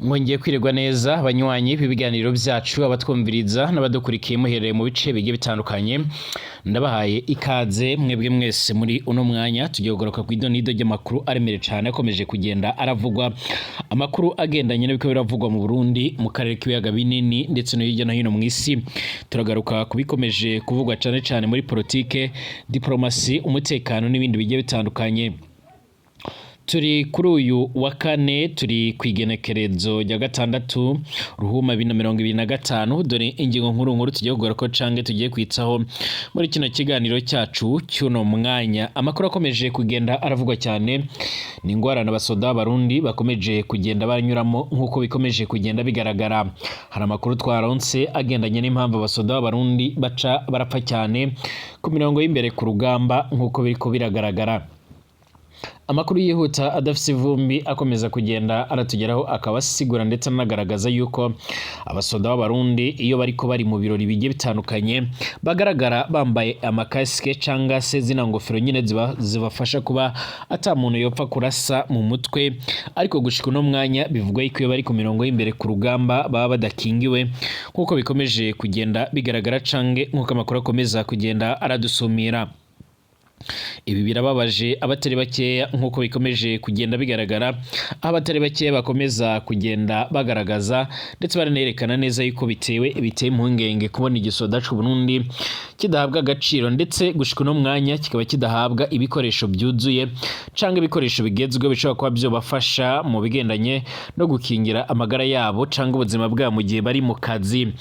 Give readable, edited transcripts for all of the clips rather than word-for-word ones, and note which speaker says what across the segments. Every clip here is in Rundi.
Speaker 1: Mwongeye kwirirwa neza abanywanyi b'ibiganiro byacu abatwumviriza n'abadukurikiye muherereye mu bice bigiye bitandukanye. Ndabahaye ikaze mwebwe mwese muri uno mwanya tugiye kugaruka ku idonido ry'amakuru aremere cyane akomeje kugenda aravugwa, amakuru agendanye n'ibiko biravugwa mu Burundi, mu karere k'ibiyaga binini ndetse no hirya no hino mu isi. Turagaruka kubikomeje kuvugwa cyane cyane muri politike, diplomasi, umutekano n'ibindi bigiye bitandukanye. Turi kuri uyu wa kane, turi kwigenekerezo rya gatandatu Ruhuma 2025. Dore ingingo nkuru tugiye kugaruka canke tugiye kwitsaho muri kino kiganiro cyacu cy'uno mwanya. Amakuru akomeje kugenda aravugwa cyane ni ingwarana abasoda Barundi bakomeje kugenda banyuramo nk'uko bikomeje kugenda bigaragara. Hari amakuru twaronse agendanye n'impamvu abasoda Barundi baca barapfa cyane ku mirongo y'imbere ku rugamba nk'uko biriko biragaragara. Amakuru yihuta adafise ivumbi akomeza kugenda aratugeraho, akaba asigura ndetse anagaragaza yuko abasoda b'Abarundi iyo bariko bari mu birori bigiye bitandukanye bagaragara bambaye amakasike canga se zina ngofero nyine zibafasha kuba ata muntu yopfa kurasa mu mutwe, ariko gushika no mwanya bivugwa yuko iyo bari ku mirongo y'imbere ku rugamba baba badakingiwe nkuko bikomeje kugenda bigaragara cange nkuko amakuru akomeza kugenda aradusumira. Ibi birababaje abatari bakeya nkuko bikomeje kugenda bigaragara, abatari bakeya bakomeza kugenda bagaragaza ndetse baranerekana neza yuko biteye impungenge kubona igisoda c'u Burundi kidahabwa agaciro ndetse gushika no mwanya kikaba kidahabwa ibikoresho byuzuye canke ibikoresho bigezweho bishobora kuba byo bafasha mu bigendanye no gukingira amagara yabo canke ubuzima bwabo mu gihe bari mu kazi.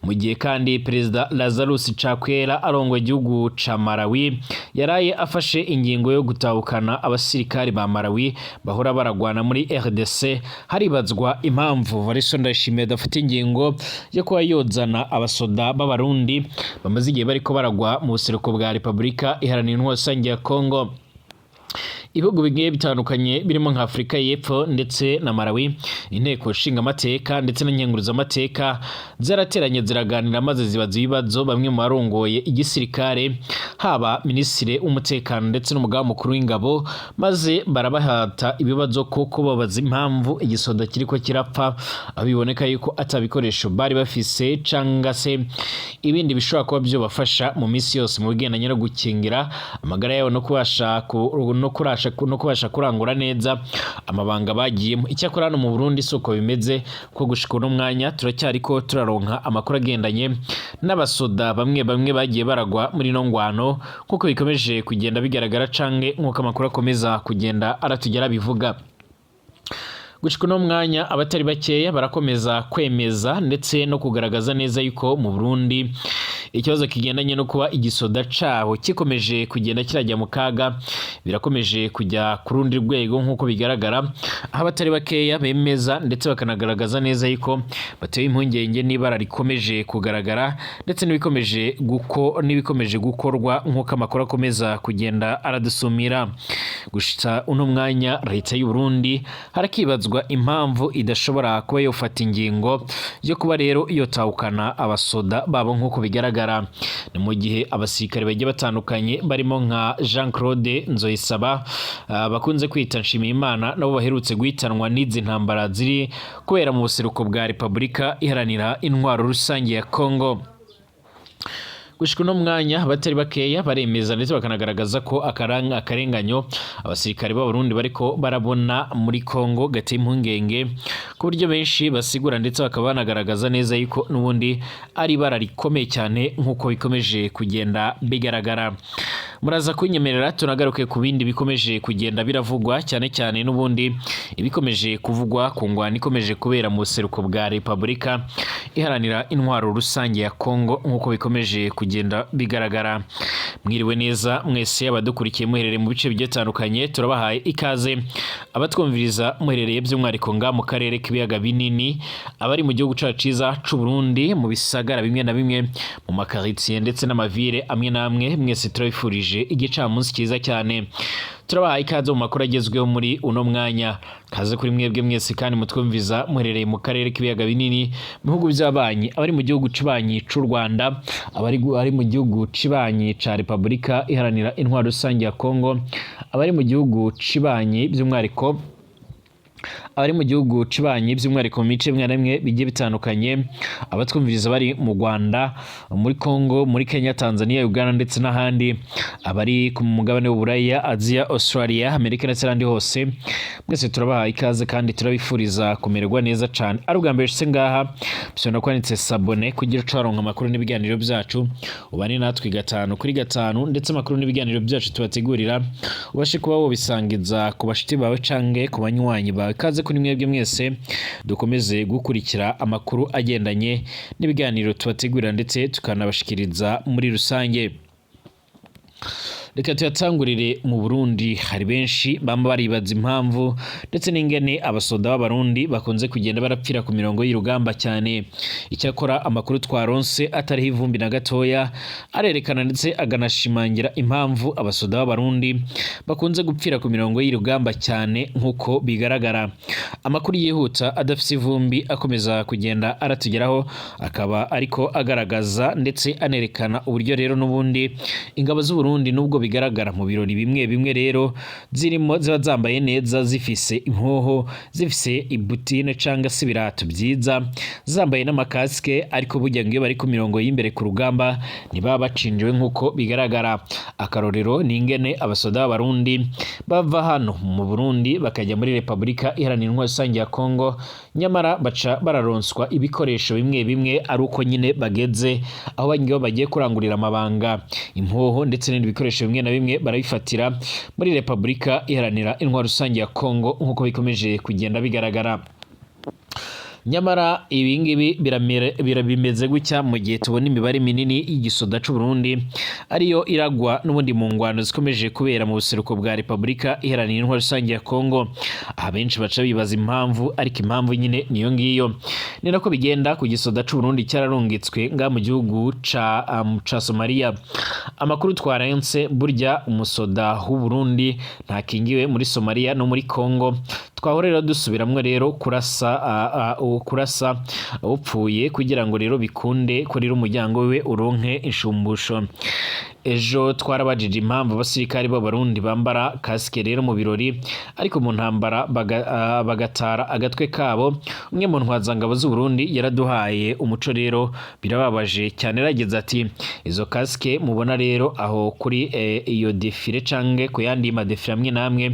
Speaker 1: Mu gihe kandi Perezida Lazarus Chakwera arongoye igihugu ca Malawi yaraye afashe ingingo yo gutahukana abasirikari ba Malawi bahora baragwana muri RDC, haribazwa impamvu Variso Ndayishimiye dafite ingingo yo kuba yozana abasoda b'Abarundi bamaze igihe bariko baragwa mu buseruko bwa Repubulika Iharanira Intwaro Rusange ya Kongo. Ibihugu bigiye bitandukanye birimo nka Afrika y'Epfo ndetse na Malawi, inteko nshinga amateka ndetse na nkenguruza amateka zarateranye ziraganira maze zibaza ibibazo bamwe mu barongoye igisirikare, haba minisitiri w'umutekano ndetse n'umugaba mukuru w'ingabo, maze barabahata ibibazo kuko babaza impamvu igisoda kiriko kirapfa, abiboneka yuko atabikoresho bari bafise canga se ibindi bishobora kuba byo bafasha mu misi yose mu bigendanye no gukingira amagara yabo no kubasha kurangura neza amabanga bagiyemo. Icyakora hano mu Burundi soko bimeze ko gushika no mwanya turacyariko turaronka amakuru agendanye n'abasoda bamwe bagiye baragwa muri no ngwano kuko bikomeje kugenda bigaragara canke nkuko amakuru akomeza kugenda aratugera bivuga. Gushika no mwanya abatari bakeya barakomeza kwemeza ndetse no kugaragaza neza yuko mu Burundi ikibazo kigendanye no kuba igisoda cabo kikomeje kugenda kirajya mu kaga, birakomeje kujya ku rundi rwego nkuko bigaragara, aho abatari bakeya bemeza ndetse bakanagaragaza neza yuko bateye impungenge n'ibara rikomeje kugaragara ndetse n'ibikomeje gukorwa nkuko amakuru akomeza kugenda aradusumira. Gushitsa uno mwanya leta y'u Burundi harakibazwa impamvu idashobora kuba yofata ingingo yo kuba rero yotahukana abasoda babo nkuko bigaragara. Ni mu gihe abasirikare bagiye batandukanye barimo nka Jean Claude Nzoyisaba bakunze kwita Nshimiyimana nabo baherutse guhitanwa n'izi ntambara ziri kubera mu buseruko bwa Repubulika Iharanira Intwaro Rusange ya Kongo. Gushika no mwanya abatari bakeya baremeza ndetse bakanagaragaza ko akarenganyo abasirikare b'Abarundi bariko barabona muri Kongo gateye impungenge ku buryo benshi basigura ndetse bakaba banagaragaza neza yuko n'ubundi ari bararikomeye cyane nkuko bikomeje kugenda bigaragara. Muraza kunyemerera tunagaruke ku bindi bikomeje kugenda biravugwa cyane cyane n'ubundi ibikomeje kuvugwa ku ngwano ikomeje kubera mu buseruko bwa Repubulika Iharanira Intwaro Rusange ya Kongo nkuko bikomeje kugenda bigaragara. Mwiriwe neza mwese abadukurikiye muherereye mu bice bigiye bitandukanye, turabahaye ikaze abatwumviriza muherereye by'umwariko nga mu karere k'ibiyaga binini, abari mu gihugu cacu ciza c'u Burundi mu bisagara bimwe na bimwe mu makaritiye ndetse n'amavire amwe namwe, mwese turabifurije igicamunsi cyiza cyane. Turabahaye ikaze mu makuru agezweho muri uno mwanya, kaze kuri mwebwe mwese kandi mutwumviza muherereye mu karere k'ibiyaga binini, mu bihugu by'abanyi, abari mu gihugu cibanyi c'u Rwanda, abari mu gihugu cibanyi ca Repubulika Iharanira Intwaro Rusange ya Kongo, abari mu gihugu cibanyi by'umwariko abari mu gihugu cibanye by'umwihariko mu mice bimwe na bimwe bigiye bitandukanye, abatwumviriza bari mu Rwanda, muri Congo, muri Kenya, Tanzania, Uganda ndetse n'ahandi, abari ku mugabane w'Uburaya, Asia, Australia, Amerika ndetse n'ahandi hose, mwese turabaha ikaze kandi turabifuriza kumererwa neza cyane. Ari ubwa mbere se ngaha bisona kwanditse sabone kugira ucaronka amakuru n'ibiganiro byacu, ubane natwe 5 ndetse amakuru n'ibiganiro byacu tubategurira ubashe kuba wo bisangiza ku bashiti bawe canke ku banywanyi bawe. Kaze kuri mwebwe mwese dukomeze gukurikira amakuru agendanye n'ibiganiro tubategurira ndetse tukanabashikiriza muri rusange. Reka tuyatangurire mu Burundi. Hari benshi bamba baribaza impamvu ndetse n'ingene abasoda b'abarundi bakunze kugenda barapfira ku mirongo y'urugamba cyane. Icyakora amakuru twaronse atariho ivumbi na gatoya arerekana ndetse aganashimangira impamvu abasoda b'abarundi bakunze gupfira ku mirongo y'urugamba cyane nk'uko bigaragara. Amakuru yihuta adafise ivumbi akomeza kugenda aratugeraho, akaba ariko agaragaza ndetse anerekana uburyo rero n'ubundi ingabo z'u Burundi nubwo bigaragara mu birori bimwe bimwe rero zirimo ziba zambaye neza, zifise impoho, zifise ibutine canga se ibirato byiza, zambaye n'amakaske, ariko burya ngiyo bari ku mirongo y'imbere ku rugamba ntibaba bacinjiwe nk'uko bigaragara. Akarorero ni ingene abasoda b'abarundi bava hano mu Burundi bakajya muri Repubulika Iharanira Intwaro Rusange ya Congo, nyamara baca bararonswa ibikoresho bimwe bimwe ari uko nyine bageze aho bagiye kurangurira amabanga. Impoho ndetse n'ibindi bikoresho bimwe na bimwe barabifatira muri Repubulika Iharanira Intwaro Rusange ya Congo nk'uko bikomeje kugenda bigaragara. Nyamara ibingibi bimeze gutya mu gihe tubona imibare minini y'igisoda c'u Burundi ariyo iragwa n'ubundi mu ngwano zikomeje kubera mu buseruko bwa Repubulika Iharanira Intwaro Rusange ya Congo. Abenshi baca bibaza impamvu, ariko impamvu nyine niyo ngiyo. Ni nako bigenda ku gisoda c'u Burundi cyararungitswe nga mu gihugu ca Somalia. Amakuru twarense burya umusoda w'u Burundi ntakingiwe muri Somalia no muri Congo. Twahorera dusubiramwe rero kurasa upfuye kugira ngo rero bikunde ko rero umuryango we uronke inshumbusho. Ejo twarabajije impamvu abasirikari b'abarundi bambara kasike rero mu birori, ariko mu ntambara bagatara agatwe kabo. Umwe mu ntwazangabo z'u Burundi yaraduhaye umuco rero, birababaje cyane. Yarageze ati izo kasike mubona rero aho kuri iyo defile canke ku yandi madefile amwe namwe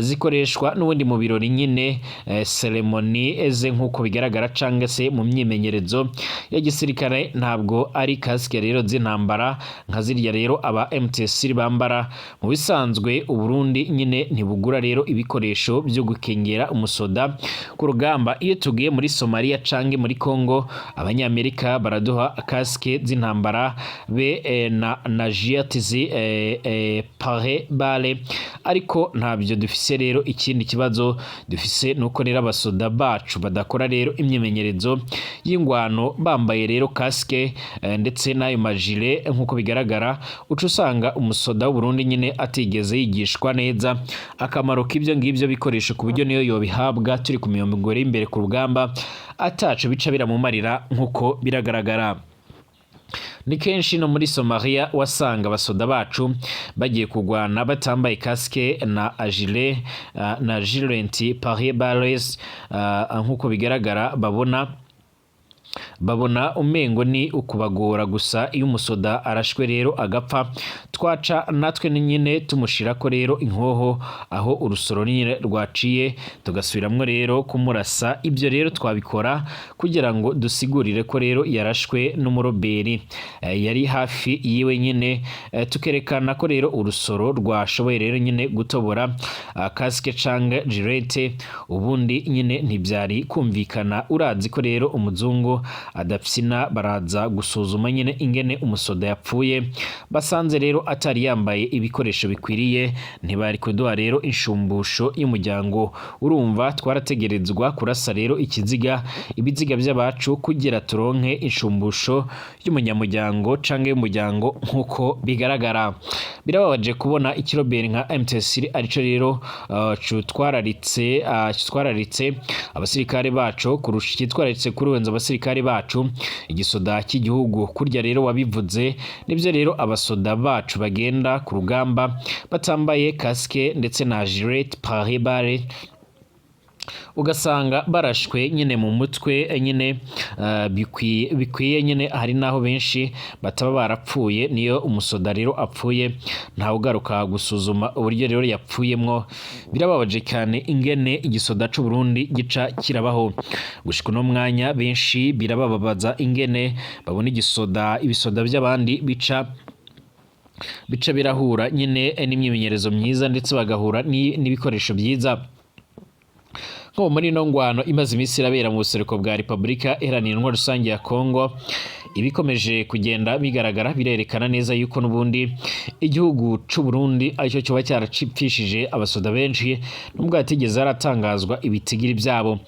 Speaker 1: zikoreshwa n'ubundi mu birori nyine ceremony eze nk'uko bigaragara canke se mu myimenyerezo ya gisirikare, ntabwo ari kasike rero z'intambara nka zirya rero aba MTC bambara. Mu bisanzwe u Burundi nyine ntibugura rero ibikoresho byo gukengera umusoda ku rugamba. Iyo tugiye muri Somalia canke muri Congo, abanyamerika baraduha kasike z'intambara be na JTZ pare bale, ariko ntabyo dufise rero. Ikindi kibazo dufise nuko rero abasoda bacu badakora rero imyimenyerezo y'ingwano bambaye rero kasike ndetse n'ayo majile nk'uko bigaragara. Uca usanga umusoda w'u Burundi nyine atigeze yigishwa neza akamaro k'ibyo ngibyo bikoresho, ku buryo niyo yobihabwa turi ku mirongo imbere ku rugamba atacu bica biramumarira nk'uko biragaragara. Ni kenshi no muri Somalia wasanga abasoda bacu bagiye kugwana batambaye kasike na agile na gilenti pare bales nk'uko bigaragara. Babona umengo ni ukubagora gusa. Iyo umusoda arashwe rero agapfa, twaca natwe nyine tumushirako rero inkoho aho urusoro nyine rwaciye, tugasubiramwo rero kumurasa. Ibyo rero twabikora kugira ngo dusigurire ko rero yarashwe n'umuroberi yari hafi yiwe nyine, tukerekana ko rero urusoro rwashoboye rero nyine gutobora kasike canga jirete. Ubundi nyine ntibyari kumvikana. Urazi ko rero umuzungu adapsina baraza gusuzuma nyine ingene umusoda yapfuye, basanze rero atari yambaye ibikoresho bikwiriye, ntibari kuduha rero inshumbusho y'umuryango. Urumva twarategerezwa kurasa rero ibiziga by'abacu kugira turonke inshumbusho y'umunyamuryango canke y'umuryango nk'uko bigaragara. Birababaje kubona ikiroberi nka MTC arico rero twararitse abasirikare bacu kurusha kitwararitse kuruwenza abasirikare bacu igisoda cy'igihugu. Kurya rero wabivuze nibyo rero abasoda bacu bagenda ku rugamba batambaye kasike ndetse na gilet pare bale ugasanga barashwe nyine mu mutwe nyine bikwiye nyine hari naho benshi bataba barapfuye niyo umusoda rero apfuye ntawe ugaruka gusuzuma uburyo rero yapfuyemwo birababaje cyane ingene igisoda c'u Burundi gica kirabaho gushika no mwanya benshi birabababaza ingene babona ibisoda by'abandi bica birahura nyine n'imyimenyerezo myiza ndetse bagahura n'ibikoresho byiza nko muri no ngwano imaze iminsi irabera mu buseruko bwa Republika Iharanira Intwaro Rusange ya Kongo ibikomeje kugenda bigaragara birerekana neza yuko n'ubundi igihugu c'u Burundi aricyo cyoba cyaracipfishije abasoda benshi nubwo hatigeze haratangazwa ibitigiri byabo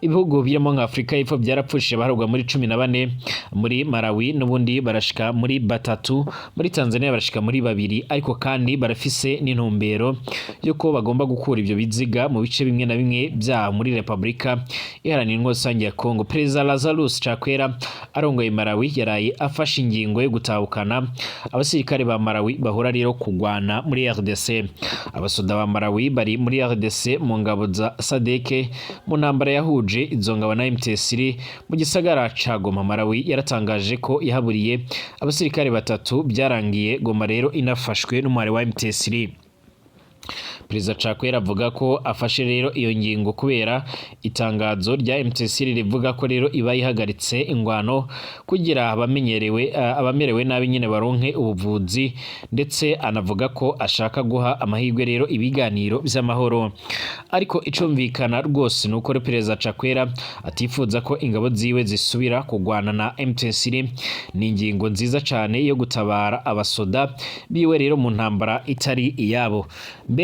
Speaker 1: ibihugu birimo nka Afrika y'Epfo byarapfushije baharugwa muri 14 muri Malawi n'ubundi barashika muri batatu muri Tanzania barashika muri babiri ariko kandi barafise n'intumbero yuko bagomba gukura ibyo biziga mu bice bimwe na bimwe bya muri Republika Iharanira Intwaro Rusange ya Kongo. Perezida Lazarus Chakwera arongoye Malawi yaraye afashe ingingo yo gutahukana abasirikare ba Malawi bahora rero kugwana muri RDC. Abasoda ba Malawi bari muri RDC mu ngabo za SADC mu ntambara yahuje izo ngabo na M23 mu gisagara ca Goma. Malawi yaratangaje ko yahaburiye abasirikare batatu byarangiye Goma rero inafashwe n'umwari wa M23. Perezida Chakwera avuga ko afashe rero iyo ngingo kubera itangazo rya M23 rivuga ko rero iba yihagaritse ingwano kugira abamerewe nabi nyine baronke ubuvuzi ndetse anavuga ko ashaka guha amahirwe rero ibiganiro by'amahoro ariko icumvikana rwose nuko Perezida Chakwera atifuza ko ingabo ziwe zisubira kugwana na M23 ni ingingo nziza cyane yo gutabara abasoda biwe rero mu ntambara itari iyabo.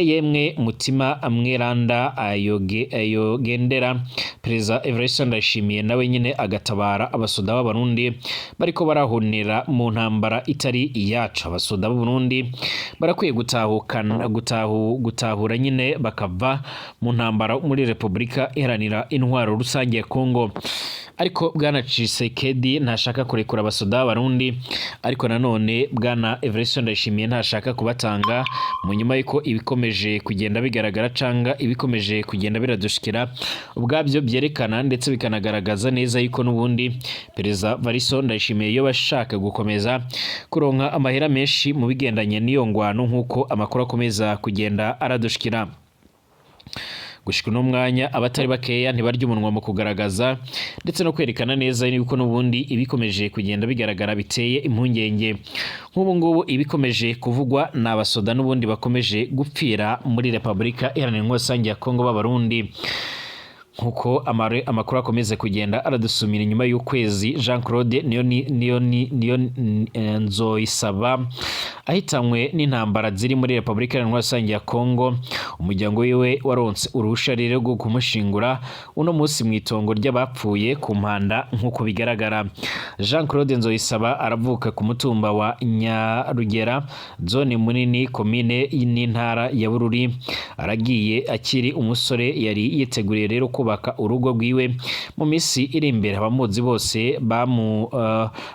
Speaker 1: Yemwe mutima amweranda ayogendera Perezida Evariste Ndayishimiye nawe nyine agatabara abasoda b'Abarundi bariko barahonera mu ntambara itari iyacu. Abasoda b'Abarundi barakwiye gutahura nyine bakava mu ntambara muri Republika Iharanira Intwaro Rusange ya Kongo. Ariko bwana Tshisekedi ntashaka kurekura abasoda b'Abarundi ariko nanone bwana Evariste Ndayishimiye ntashaka kubatanga mu nyuma y'uko ibikomeje kugenda bigaragara canga ibikomeje kugenda biradushikira ubwabyo byerekana ndetse bikanagaragaza neza yuko n'ubundi Perezida Evariste Ndayishimiye yo bashaka gukomeza kuronka amahera menshi mu bigendanye n'iyo ngwano nk'uko amakuru akomeza kugenda aradushikira. Gushika no mwanya abatari bakeya ntibarya umunwa mu kugaragaza ndetse no kwerekana neza yuko n'ubundi ibikomeje kugenda bigaragara biteye impungenge. Nk'ubu ngubu ibikomeje kuvugwa n'abasoda n'ubundi bakomeje gupfira muri Republika Iharanira Intwaro Rusange ya Kongo b'Abarundi nkuko amakuru akomeze kugenda aradusumira inyuma y'ukwezi. Jean Claude niyo Nzoyisaba ahitanywe n'intambara ziri muri Republika Iharanira Intwaro Rusange ya Kongo. Umuryango wiwe waronse uruhusha rero rwo kumushingura uno munsi mu itongo ry'abapfuye ku Mpanda nkuko bigaragara. Jean Claude Nzoyisaba aravuka ku mutumba wa Nyarugera zone munini komine n'intara ya Bururi. Aragiye akiri umusore yari yiteguriye rero kubaka urugo rwiwe mu minsi iri imbere. Abamuzi bose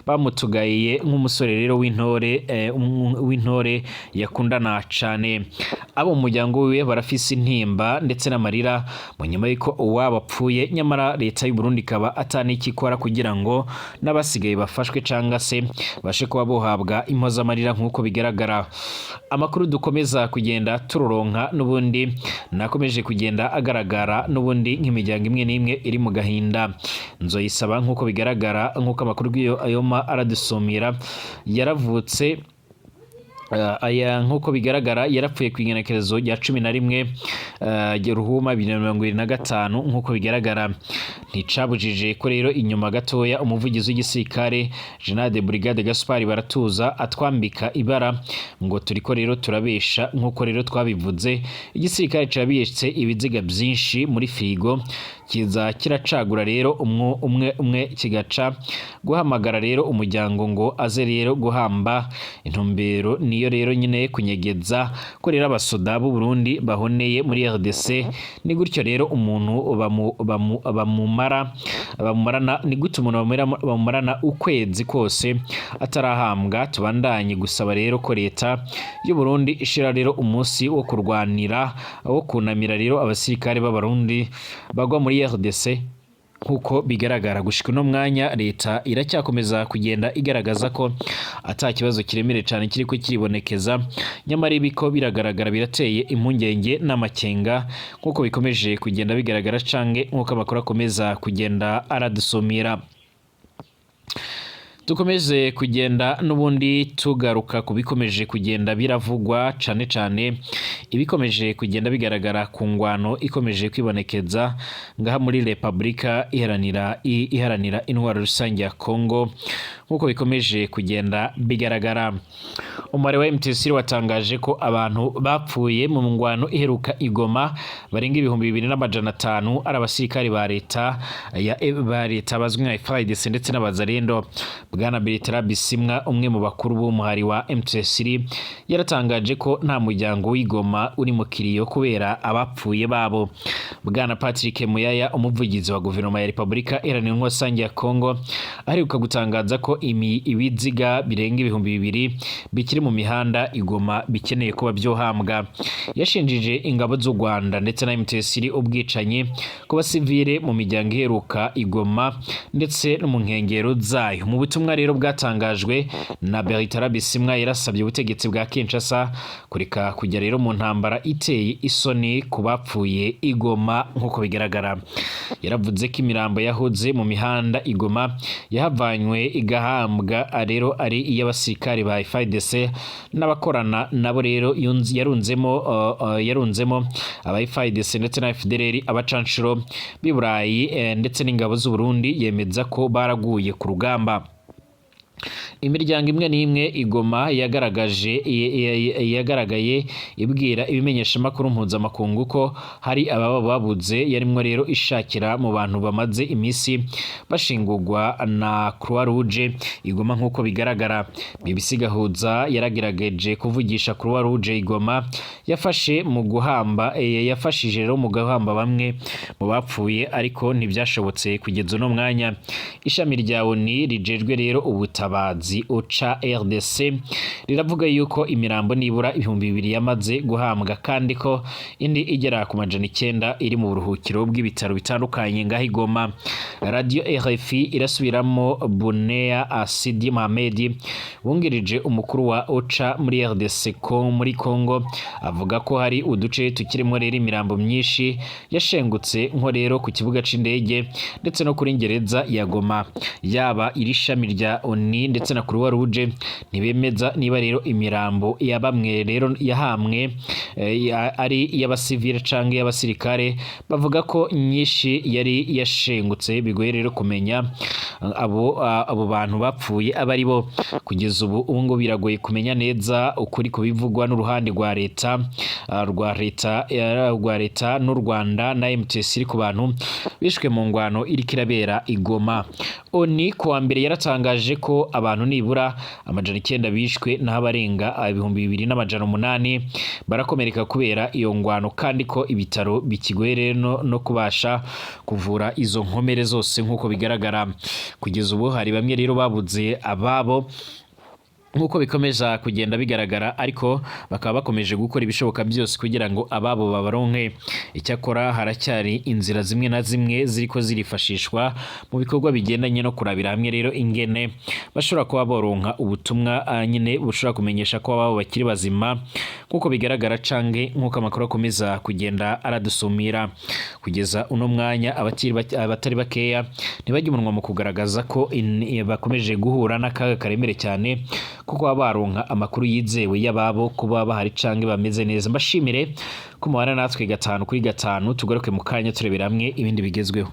Speaker 1: bamutugaye nk'umusore rero w'intore yakundana cyane. Abo mu muryango wiwe barafise intimba ndetse n'amarira mu nyuma y'uko uwabo apfuye, nyamara leta y'u Burundi ikaba atanikikora kugira ngo n'abasigaye bafashwe canga se bashe kuba bohabwa impozamarira nk'uko bigaragara. Amakuru dukomeza kugenda turoronka n'ubundi nakomeje kugenda agaragara n'ubundi nk'imiryango imwe n'imwe iri mu gahinda. Nzoyisaba nk'uko bigaragara nk'uko amakuru y'ayoma aradusumira yaravutse aya nk'uko bigaragara yarapfuye ku igenekerezo rya 11 Ruhuma 2025 nk'uko bigaragara. Nticabujije ko rero inyuma gatoya umuvugizi w'igisirikare General de Brigade Gaspard Baratuza atwambika ibara ngo turiko rero turabesha nk'uko rero twabivuze. Igisirikare cabiyetse ibiziga byinshi muri firigo kiza kiracagura rero umwe kigaca guhamagara rero umuryango ngo aze rero guhamba. Intumbero niyo rero nyine kunyegeza ko rero abasoda b'u Burundi bahoneye muri RDC. Ni gutyo rero umuntu bamumarana ni gutyo umuntu bamumarana ukwezi kose atarahambwa. Tubandanye gusaba rero ko leta y'u Burundi ishira rero umunsi wo kurwanira wo kunamira rero abasirikare b'abarundi bagwa muri RDC. Nkuko bigaragara gushika no mwanya leta iracyakomeza kugenda igaragaza ko ata kibazo kiremere cyane kiriko kiribonekeza, nyamara ibiko biragaragara birateye impungenge n'amakenga nkuko bikomeje kugenda bigaragara canke nkuko amakuru akomeza kugenda aradusomera. Dukomeze kugenda n'ubundi tugaruka kubikomeje kugenda biravugwa cane ibikomeje kugenda bigaragara ku ngwano ikomeje kwibonekeza ngaha muri Republika iharanira intwaro rusange ya Kongo nkuko bikomeje kugenda bigaragara. Umubare wa MTC watangaje ko abantu bapfuye mu ngwano iheruka igoma barenga 2500 ari abasirikari ba leta bazwi nka FARDC ndetse n'abazarendo. Bwana Bertrand Bisimwa umwe mu bakuru b'umuhari wa MTC yaratangaje ko nta muryango w'igoma uri mu kiriyo kubera abapfuye babo. Bwana Patrick Muyaya umuvugizi wa guverinoma ya Republika iharanira intwaro rusange ya Kongo aheruka gutangaza ko ibiziga birenga 2000 bikiri mu mihanda igoma bikeneye kuba byohambwa. Yashinjije ingabo z'u Rwanda ndetse na MTC ubwicanyi ku basivile mu miryango iheruka igoma ndetse no mu nkengero zayo. Mu butumwa rero bwatangajwe na Bertrand Bisimwa yarasabye ubutegetsi bwa Kinshasa kureka kujya rero mu ntambara iteye isoni ku bapfuye igoma nkuko bigaragara. Yaravuze ko imirambo yahoze mu mihanda igoma yahavanywe igahambwa rero ari iy'abasirikari ba FARDC n'abakorana nabo rero yarunzemo aba FARDC ndetse na FDLR abacanshuro b'i Burayi ndetse n'ingabo z'u Burundi. Yemeza ko baraguye ku rugamba. Imiryango imwe n'imwe igoma yagaragaye ibwira ibimenyesha makuru mpuzamakungu ko hari ababa babuze, yarimwo rero ishakira mu bantu bamaze imisi bashingurwa na Croix Rouge igoma nkuko bigaragara. BBC Gahuza yaragerageje kuvugisha Croix Rouge igoma yafashije rero mu guhamba bamwe mu bapfuye ariko ntibyashobotse kugeza no mwanya. Ishami rya ONU rijejwe rero ubutabazi OCHA RDC riravuga yuko imirambo nibura 2000 yamaze guhambwa kandi ko indi igera ku 900 iri mu buruhukiro bw'ibitaro bitandukanye ngaho igoma. Radio RFI irasubiramo Bonea Asidi Mohamed wungirije umukuru wa OCHA muri RDC muri Kongo avuga ko hari uduce tukirimo rero imirambo myinshi yashengutse nko rero ku kibuga c'indege ndetse no kuri ngereza ya Goma. Yaba iri shami rya ONU ndetse na Croix Rouge ntibemeza niba rero imirambo ya bamwe rero yahamwe ari y'abasivile canke y'abasirikare. Bavuga ko nyinshi yari yashengutse bigoye rero kumenya abo bantu bapfuye abari bo. Kugeza ubu ngo biragoye kumenya neza ukuri kubivugwa n'uruhande rwa leta n'u Rwanda na MTC ku bantu bishwe mu ngwano iri kirabera igoma. ONU kuwa mbere yaratangaje ko abantu nibura 900 bishwe naho abarenga 2800 barakomereka kubera iyo ngwano kandi ko ibitaro bikigoye no kubasha kuvura izo nkomere zose nkuko bigaragara. Kugeza ubu hari bamwe rero babuze ababo nkuko bikomeza kugenda bigaragara ariko bakaba bakomeje gukora ibishoboka byose kugira ngo ababo babaronke. Icyakora haracyari inzira zimwe na zimwe ziriko zirifashishwa mu bikorwa bigendanye no kurabira hamwe rero ingene bashobora kuba boronka ubutumwa nyine bushobora kumenyesha ko ababo bakiri bazima nkuko bigaragara canke nkuko amakuru akomeza kugenda aradusumira. Kugeza uno mwanya abatari bakeya ntibajye umunwa mu kugaragaza ko bakomeje guhura n'akaga karemere cyane kuko baronka amakuru yizewe y'ababo kuba bahari canke bameze neza. Mbashimire ko muhana natwe 5 kuri 5 tugaruke mu kanya turebera hamwe ibindi bigezweho.